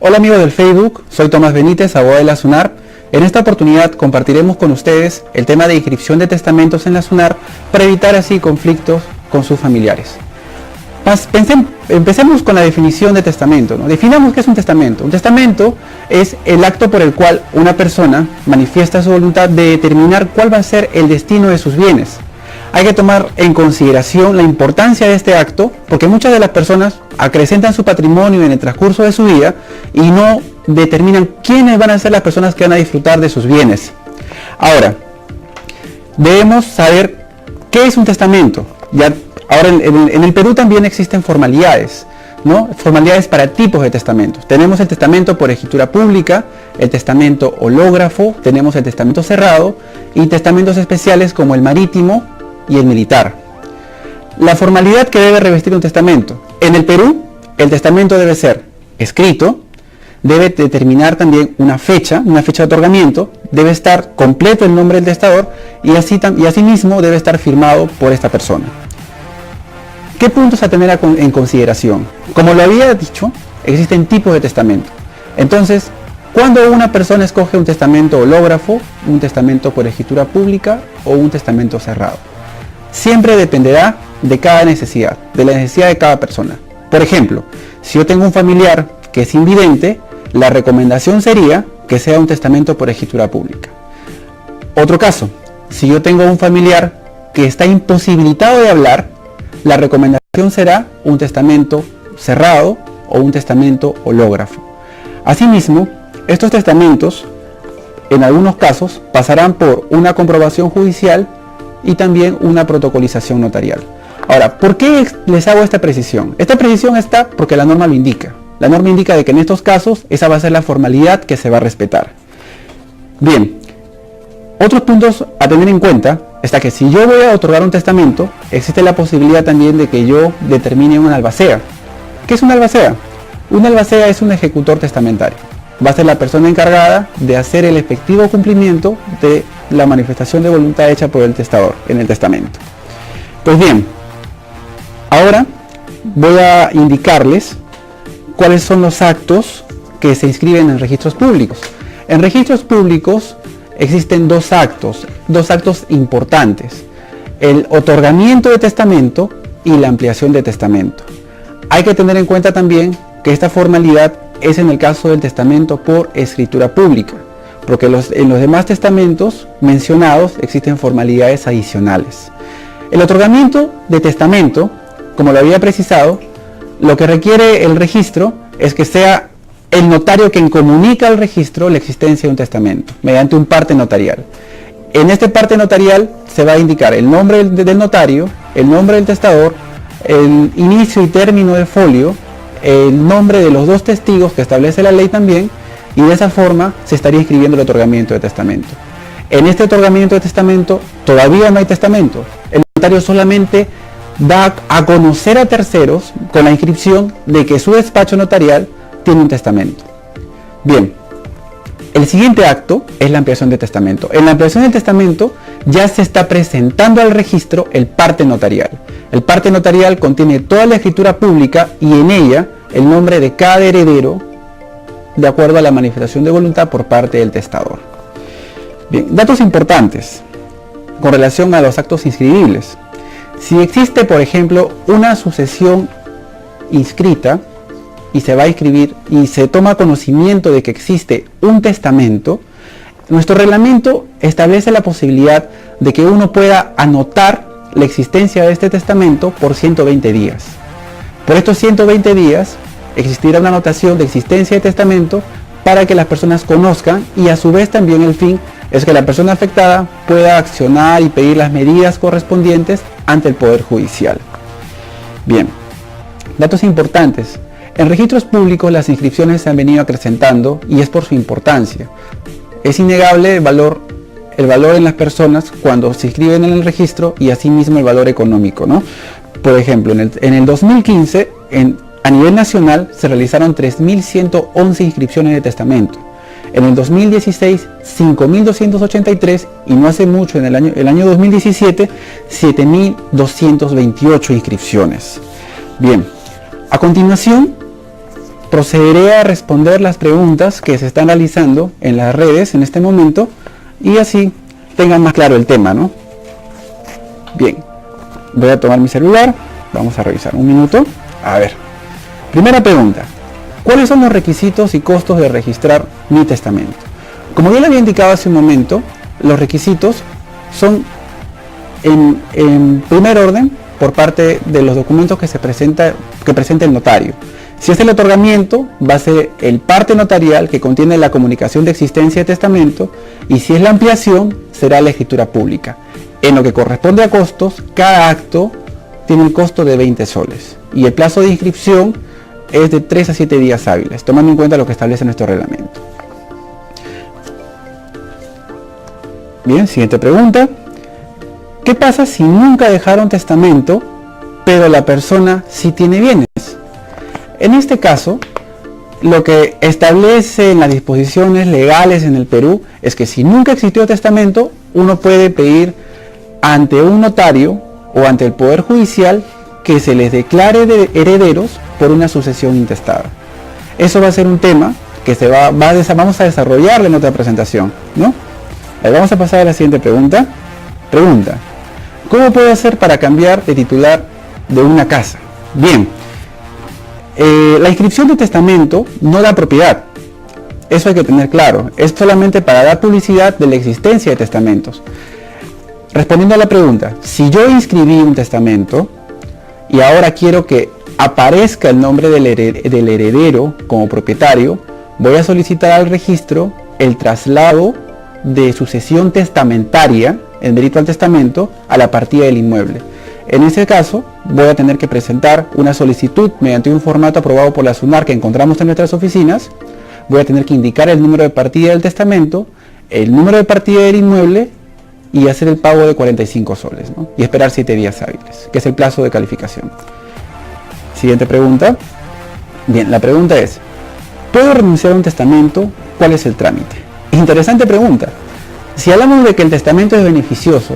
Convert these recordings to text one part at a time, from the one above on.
Hola amigos del Facebook, soy Tomás Benítez, abogado de la SUNAR. En esta oportunidad compartiremos con ustedes el tema de inscripción de testamentos en la SUNAR para evitar así conflictos con sus familiares. Empecemos con la definición de testamento, ¿no? Definamos qué es un testamento. Un testamento es el acto por el cual una persona manifiesta su voluntad de determinar cuál va a ser el destino de sus bienes. Hay que tomar en consideración la importancia de este acto, porque muchas de las personas acrecentan su patrimonio en el transcurso de su vida y no determinan quiénes van a ser las personas que van a disfrutar de sus bienes. Ahora, debemos saber qué es un testamento. Ahora en el Perú también existen formalidades, ¿no? Formalidades para tipos de testamentos. Tenemos el testamento por escritura pública, el testamento hológrafo, tenemos el testamento cerrado y testamentos especiales como el marítimo y el militar. La formalidad que debe revestir un testamento. En el Perú, el testamento debe ser escrito, debe determinar también una fecha de otorgamiento, debe estar completo el nombre del testador y asimismo debe estar firmado por esta persona. ¿Qué puntos a tener en consideración? Como lo había dicho, existen tipos de testamento. Entonces, cuando una persona escoge un testamento hológrafo, un testamento por escritura pública o un testamento cerrado, siempre dependerá de cada necesidad, de la necesidad de cada persona. Por ejemplo, si yo tengo un familiar que es invidente, la recomendación sería que sea un testamento por escritura pública. Otro caso, si yo tengo un familiar que está imposibilitado de hablar, la recomendación será un testamento cerrado o un testamento hológrafo. Asimismo, estos testamentos, en algunos casos, pasarán por una comprobación judicial y también una protocolización notarial. Ahora, ¿por qué les hago esta precisión? Esta precisión está porque la norma lo indica. La norma indica de que en estos casos esa va a ser la formalidad que se va a respetar. Bien, otros puntos a tener en cuenta está que si yo voy a otorgar un testamento, existe la posibilidad también de que yo determine una albacea. ¿Qué es una albacea? Una albacea es un ejecutor testamentario. Va a ser la persona encargada de hacer el efectivo cumplimiento de la manifestación de voluntad hecha por el testador en el testamento. Pues bien, ahora voy a indicarles cuáles son los actos que se inscriben en registros públicos. En registros públicos existen dos actos importantes: el otorgamiento de testamento y la ampliación de testamento. Hay que tener en cuenta también que esta formalidad es en el caso del testamento por escritura pública, porque en los demás testamentos mencionados existen formalidades adicionales. El otorgamiento de testamento, como lo había precisado, lo que requiere el registro es que sea el notario quien comunica al registro la existencia de un testamento, mediante un parte notarial. En este parte notarial se va a indicar el nombre del notario, el nombre del testador, el inicio y término del folio, el nombre de los dos testigos que establece la ley también, y de esa forma se estaría inscribiendo el otorgamiento de testamento. En este otorgamiento de testamento todavía no hay testamento. El notario solamente da a conocer a terceros con la inscripción de que su despacho notarial tiene un testamento. Bien, el siguiente acto es la ampliación de testamento. En la ampliación del testamento ya se está presentando al registro el parte notarial. El parte notarial contiene toda la escritura pública y en ella el nombre de cada heredero de acuerdo a la manifestación de voluntad por parte del testador. Bien, datos importantes con relación a los actos inscribibles. Si existe, por ejemplo, una sucesión inscrita y se va a inscribir y se toma conocimiento de que existe un testamento, nuestro reglamento establece la posibilidad de que uno pueda anotar la existencia de este testamento por 120 días. Por estos 120 días existirá una anotación de existencia de testamento para que las personas conozcan, y a su vez también el fin es que la persona afectada pueda accionar y pedir las medidas correspondientes ante el Poder Judicial. Bien, datos importantes. En registros públicos las inscripciones se han venido acrecentando y es por su importancia. Es innegable el valor en las personas cuando se inscriben en el registro y asimismo el valor económico, ¿no? Por ejemplo, en el 2015, a nivel nacional se realizaron 3.111 inscripciones de testamento. En el 2016, 5.283 y no hace mucho, en el año 2017, 7.228 inscripciones. Bien, a continuación procederé a responder las preguntas que se están realizando en las redes en este momento y así tengan más claro el tema, ¿no? Bien, voy a tomar mi celular, vamos a revisar un minuto. A ver, primera pregunta: ¿cuáles son los requisitos y costos de registrar mi testamento? Como ya le había indicado hace un momento, los requisitos son en primer orden por parte de los documentos que presenta el notario. Si es el otorgamiento, va a ser el parte notarial que contiene la comunicación de existencia de testamento, y si es la ampliación, será la escritura pública. En lo que corresponde a costos, cada acto tiene un costo de 20 soles y el plazo de inscripción es de 3 a 7 días hábiles, tomando en cuenta lo que establece nuestro reglamento. Bien, siguiente pregunta: ¿qué pasa si nunca dejaron testamento, pero la persona sí tiene bienes? En este caso, lo que establece en las disposiciones legales en el Perú es que si nunca existió testamento, uno puede pedir ante un notario o ante el Poder Judicial que se les declare de herederos por una sucesión intestada. Eso va a ser un tema que vamos a desarrollar en otra presentación, ¿no? Vamos a pasar a la siguiente pregunta. Pregunta: ¿cómo puedo hacer para cambiar de titular de una casa? Bien, la inscripción de testamento no da propiedad. Eso hay que tener claro. Es solamente para dar publicidad de la existencia de testamentos. Respondiendo a la pregunta, si yo inscribí un testamento y ahora quiero que aparezca el nombre del heredero como propietario, voy a solicitar al registro el traslado de sucesión testamentaria, el derecho al testamento, a la partida del inmueble. En ese caso, voy a tener que presentar una solicitud mediante un formato aprobado por la SUNAR que encontramos en nuestras oficinas. Voy a tener que indicar el número de partida del testamento, el número de partida del inmueble y hacer el pago de 45 soles, ¿no? Y esperar 7 días hábiles, que es el plazo de calificación. Siguiente pregunta. Bien, la pregunta es: ¿puedo renunciar a un testamento? ¿Cuál es el trámite? Interesante pregunta. Si hablamos de que el testamento es beneficioso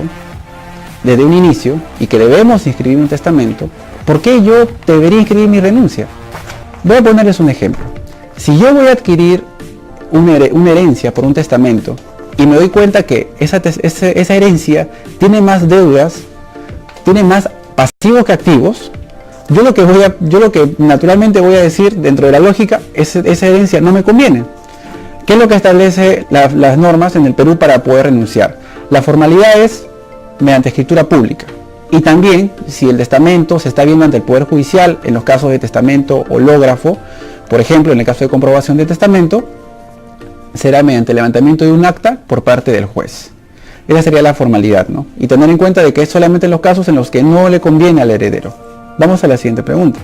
desde un inicio y que debemos inscribir un testamento, ¿por qué yo debería inscribir mi renuncia? Voy a ponerles un ejemplo. Si yo voy a adquirir una herencia por un testamento y me doy cuenta que esa herencia tiene más deudas, tiene más pasivos que activos, yo lo que naturalmente voy a decir dentro de la lógica es esa herencia no me conviene. ¿Qué es lo que establece las normas en el Perú para poder renunciar? La formalidad es mediante escritura pública. Y también, si el testamento se está viendo ante el Poder Judicial, en los casos de testamento hológrafo, por ejemplo, en el caso de comprobación de testamento, será mediante el levantamiento de un acta por parte del juez. Esa sería la formalidad, ¿no? Y tener en cuenta de que es solamente en los casos en los que no le conviene al heredero. Vamos a la siguiente pregunta.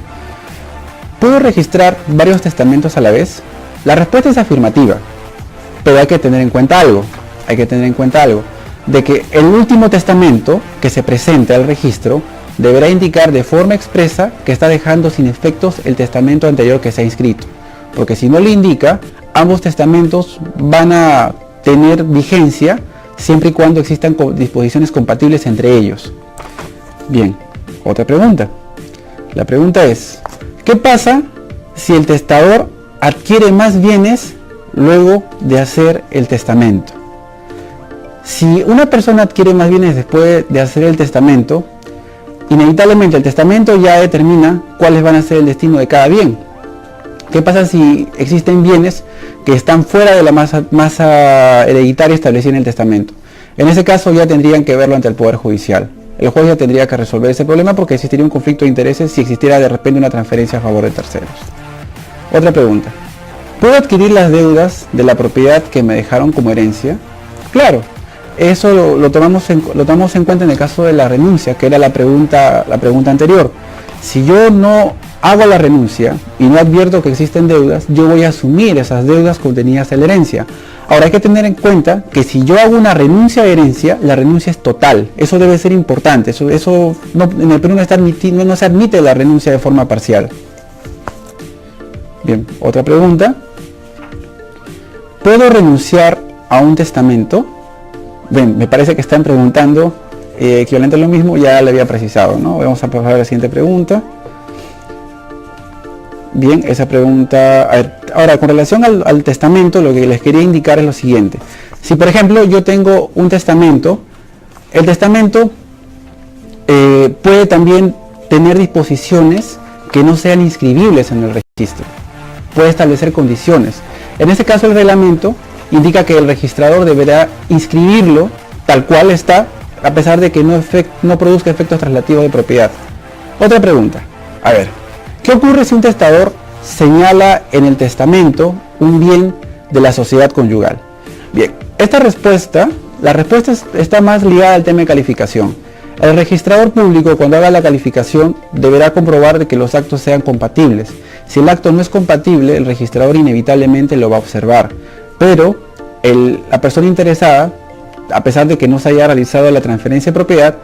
¿Puedo registrar varios testamentos a la vez? La respuesta es afirmativa, pero hay que tener en cuenta algo. De que el último testamento que se presente al registro deberá indicar de forma expresa que está dejando sin efectos el testamento anterior que se ha inscrito, porque si no le indica, ambos testamentos van a tener vigencia siempre y cuando existan disposiciones compatibles entre ellos. Bien, otra pregunta. La pregunta es: ¿qué pasa si el testador adquiere más bienes luego de hacer el testamento? Si una persona adquiere más bienes después de hacer el testamento, inevitablemente el testamento ya determina cuáles van a ser el destino de cada bien. ¿Qué pasa si existen bienes que están fuera de la masa hereditaria establecida en el testamento? En ese caso ya tendrían que verlo ante el Poder Judicial. El juez ya tendría que resolver ese problema porque existiría un conflicto de intereses si existiera de repente una transferencia a favor de terceros. Otra pregunta. ¿Puedo adquirir las deudas de la propiedad que me dejaron como herencia? Claro. Eso lo tomamos en cuenta en el caso de la renuncia, que era la pregunta anterior. Si yo no hago la renuncia y no advierto que existen deudas, yo voy a asumir esas deudas contenidas en la herencia. Ahora hay que tener en cuenta que si yo hago una renuncia de herencia, la renuncia es total. Eso debe ser importante. Eso no, en el Perú no se admite la renuncia de forma parcial. Bien, otra pregunta. ¿Puedo renunciar a un testamento? Bien, me parece que están preguntando equivalente a lo mismo, ya le había precisado, ¿no? Vamos a pasar a la siguiente pregunta. Bien, esa pregunta. A ver, ahora, con relación al testamento, lo que les quería indicar es lo siguiente. Si, por ejemplo, yo tengo un testamento, el testamento puede también tener disposiciones que no sean inscribibles en el registro. Puede establecer condiciones. En este caso, el reglamento indica que el registrador deberá inscribirlo tal cual está, a pesar de que no produzca efectos traslativos de propiedad. Otra pregunta. A ver, ¿qué ocurre si un testador señala en el testamento un bien de la sociedad conyugal? Bien, la respuesta está más ligada al tema de calificación. El registrador público, cuando haga la calificación, deberá comprobar de que los actos sean compatibles. Si el acto no es compatible, el registrador inevitablemente lo va a observar. Pero la persona interesada, a pesar de que no se haya realizado la transferencia de propiedad,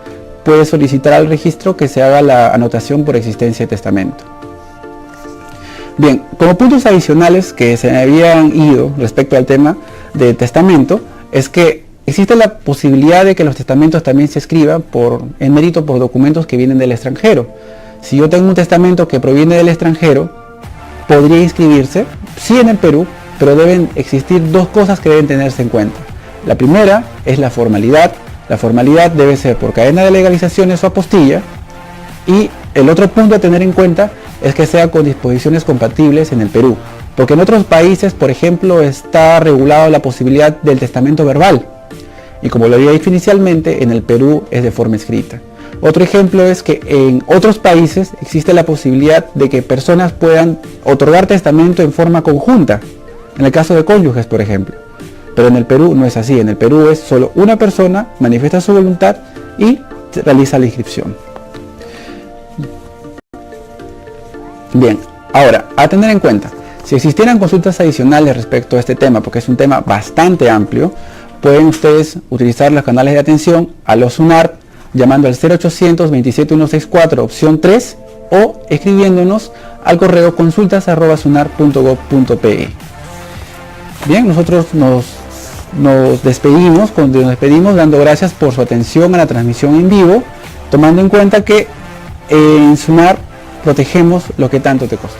puede solicitar al registro que se haga la anotación por existencia de testamento. Bien, como puntos adicionales que se habían ido respecto al tema de testamento, es que existe la posibilidad de que los testamentos también se escriban en mérito por documentos que vienen del extranjero. Si yo tengo un testamento que proviene del extranjero, podría inscribirse, sí, en el Perú, pero deben existir dos cosas que deben tenerse en cuenta. La primera es la formalidad. La formalidad debe ser por cadena de legalizaciones o apostilla, y el otro punto a tener en cuenta es que sea con disposiciones compatibles en el Perú, porque en otros países, por ejemplo, está regulado la posibilidad del testamento verbal, y como lo había dicho inicialmente, en el Perú es de forma escrita. Otro ejemplo es que en otros países existe la posibilidad de que personas puedan otorgar testamento en forma conjunta, en el caso de cónyuges, por ejemplo. Pero en el Perú no es así. En el Perú es solo una persona manifiesta su voluntad y realiza la inscripción. Bien, ahora, a tener en cuenta, si existieran consultas adicionales respecto a este tema, porque es un tema bastante amplio, pueden ustedes utilizar los canales de atención a los SUNARP llamando al 0800 27164 opción 3 o escribiéndonos al correo consultas@sunarp.gov.pe. Bien, nosotros nos despedimos dando gracias por su atención a la transmisión en vivo, tomando en cuenta que en SUNARP protegemos lo que tanto te costó.